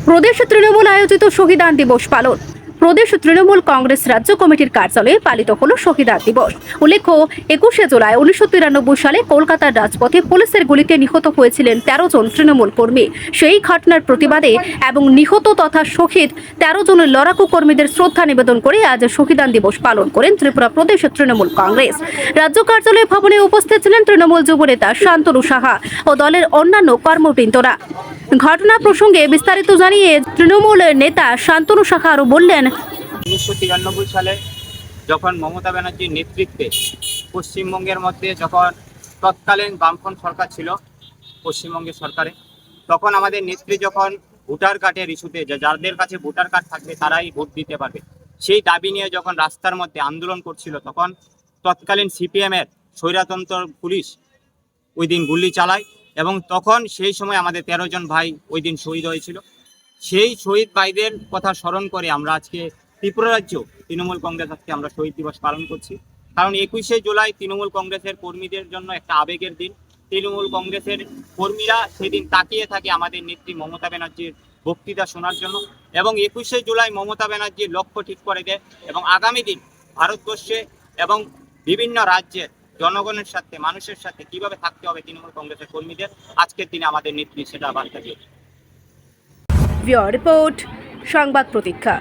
প্রদেশ তৃণমূল আয়োজিত শহীদান দিবস পালন। প্রদেশ তৃণমূল কংগ্রেস রাজ্য কমিটির কার্যালয়ে পালিত হল শহীদান দিবস। উল্লেখ্য, 21শে জুলাই 1993 সালে কলকাতার রাজপথে পুলিশের গুলিতে নিহত হয়েছিলেন 13 জন তৃণমূল কর্মী। সেই ঘটনার প্রতিবাদে এবং নিহত তথা শহীদ 13 জন লড়াকু কর্মীদের শ্রদ্ধা নিবেদন করে আজ শহীদান দিবস পালন করেন ত্রিপুরা প্রদেশ তৃণমূল কংগ্রেস। রাজ্য কার্যালয় ভবনে উপস্থিত ছিলেন তৃণমূল যুব নেতা শান্তনু সাহা ও দলের অন্যান্য কর্মবৃন্দরা। ঘটনা প্রসঙ্গে বিস্তারিত জানিয়ে তৃণমূল নেতা শান্তনু সাহা আরও বললেন, 1993 সালে যখন মমতা ব্যানার্জির নেতৃত্বে পশ্চিমবঙ্গের মধ্যে যখন তৎকালীন বামফ্রন্ট সরকার ছিল পশ্চিমবঙ্গের সরকারে, তখন আমাদের নেত্রী যখন ভোটার কার্ডের ইস্যুতে যাদের কাছে ভোটার কার্ড থাকবে তারাই ভোট দিতে পারবে, সেই দাবি নিয়ে যখন রাস্তার মধ্যে আন্দোলন করছিল, তখন তৎকালীন সিপিএমের স্বৈরতন্ত্র পুলিশ ওই দিন গুলি চালায় এবং তখন সেই সময় আমাদের 13 জন ভাই ওই দিন শহীদ হয়েছিল। সেই শহীদ ভাইদের কথা স্মরণ করে আমরা আজকে ত্রিপুরা রাজ্য তৃণমূল কংগ্রেস আজকে আমরা শহীদ দিবস পালন করছি। কারণ 21শে জুলাই তৃণমূল কংগ্রেসের কর্মীদের জন্য একটা আবেগের দিন। তৃণমূল কংগ্রেসের কর্মীরা সেদিন তাকিয়ে থাকে আমাদের নেত্রী মমতা ব্যানার্জির বক্তৃতা শোনার জন্য, এবং 21শে জুলাই মমতা ব্যানার্জির লক্ষ্য ঠিক করে দেয় এবং আগামী দিন ভারতবর্ষে এবং বিভিন্ন রাজ্যের জনগণের সাথে মানুষের সাথে কিভাবে থাকতে হবে তৃণমূল কংগ্রেসের কর্মীদের, আজকের দিনে আমাদের নেত্রী সেটা বার্তা দিয়ে। রিপোর্ট সংবাদ প্রতীক্ষা।